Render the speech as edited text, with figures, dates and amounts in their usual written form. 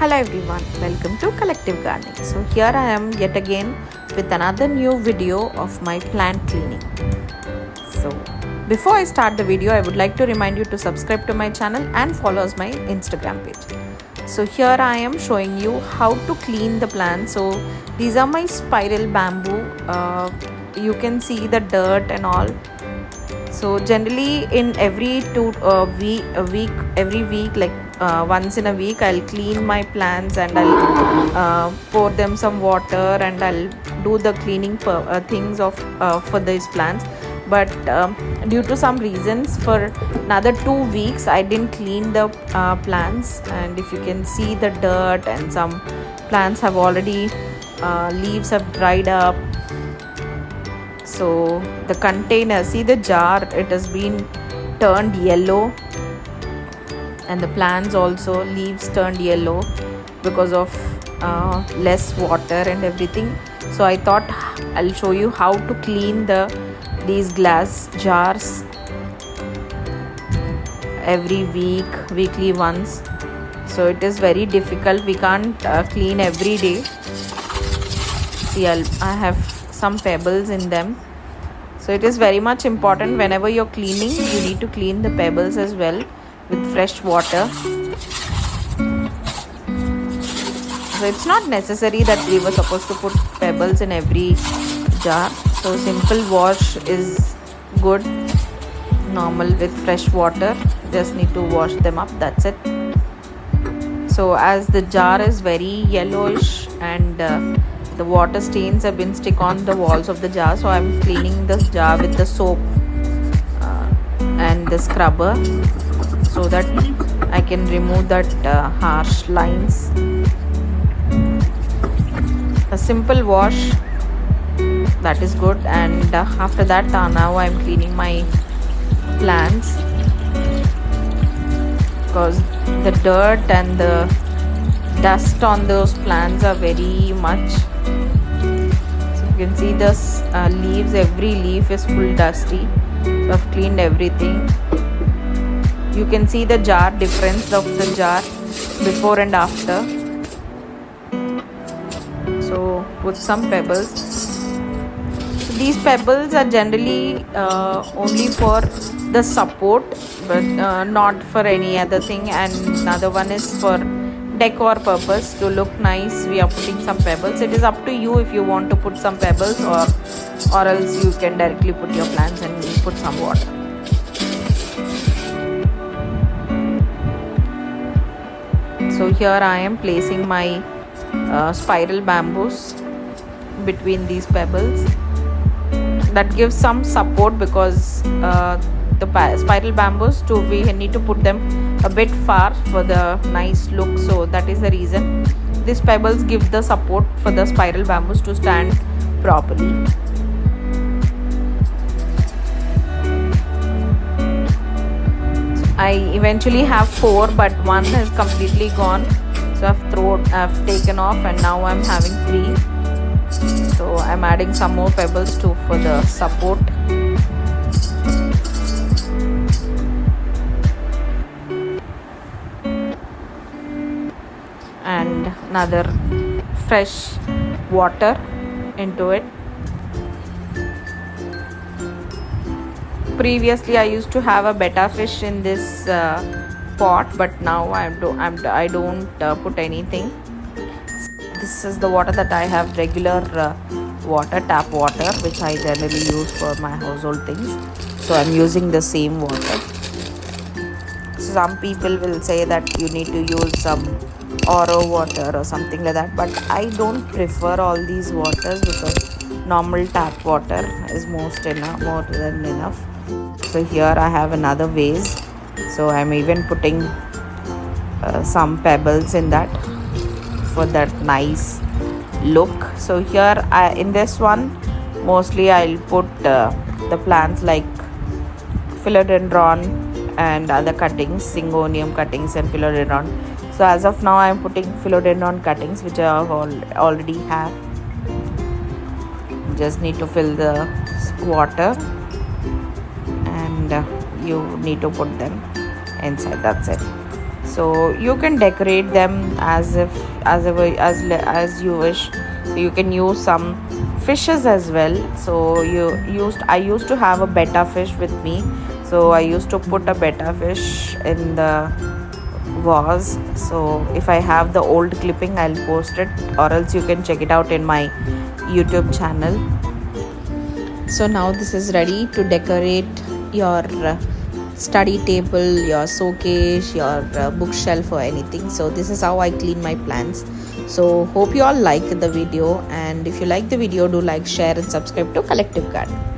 Hello everyone, welcome to Collective Gardening. So here I am yet again with another new video of my plant cleaning. So before I start the video, I would like to remind you to subscribe to my channel and follow us my Instagram page. So here I am showing you how to clean the plants. So these are my spiral bamboo. You can see the dirt and all. So generally in every every week, like once in a week, I'll clean my plants and I'll pour them some water and I'll do the cleaning things of for these plants. But due to some reasons, for another 2 weeks I didn't clean the plants, and if you can see the dirt and some plants have already leaves have dried up. So the container, see the jar, it has been turned yellow, and the plants also leaves turned yellow because of less water and everything. So I thought I'll show you how to clean these glass jars every weekly once. So it is very difficult, we can't clean every day. See, I have some pebbles in them. So it is very much important, whenever you're cleaning, you need to clean the pebbles as well with fresh water. So it's not necessary that we were supposed to put pebbles in every jar. So simple wash is good, normal with fresh water. Just need to wash them up, that's it. So as the jar is very yellowish and the water stains have been stick on the walls of the jar, so I'm cleaning this jar with the soap and the scrubber, so that I can remove that harsh lines. A simple wash, that is good. And after that, now I'm cleaning my plants, because the dirt and the dust on those plants are very much. You can see this leaves, every leaf is full dusty. So I've cleaned everything. You can see the jar difference of the jar before and after. So put some pebbles. So these pebbles are generally only for the support, but not for any other thing. And another one is for decor purpose, to look nice, we are putting some pebbles. It is up to you if you want to put some pebbles, or else you can directly put your plants and put some water. So here I am placing my spiral bamboos between these pebbles. That gives some support, because the spiral bamboos, we need to put them a bit far for the nice look. So that is the reason these pebbles give the support for the spiral bamboos to stand properly. I eventually have 4, but one is completely gone, so I've taken off, and now I'm having 3. So I'm adding some more pebbles too for the support. And another fresh water into it. Previously I used to have a betta fish in this pot, but now I don't put anything. This is the water that I have, regular water, tap water, which I generally use for my household things. So I'm using the same water. Some people will say that you need to use some RO water or something like that, but I don't prefer all these waters, because normal tap water is more than enough. So here I have another vase, so I'm even putting some pebbles in that for that nice look. So here in this one, mostly I'll put the plants like philodendron and other cuttings, syngonium cuttings and philodendron. So as of now I am putting philodendron cuttings, which I already have. Just need to fill the water, and you need to put them inside, that's it. So you can decorate them as you wish. So you can use some fishes as well. So I used to have a betta fish with me, so I used to put a betta fish in the vase. So if I have the old clipping, I'll post it, or else you can check it out in my YouTube channel. So now this is ready to decorate your study table, your showcase, your bookshelf or anything. So this is how I clean my plants. So hope you all like the video, and if you like the video, do like, share and subscribe to Collective Garden.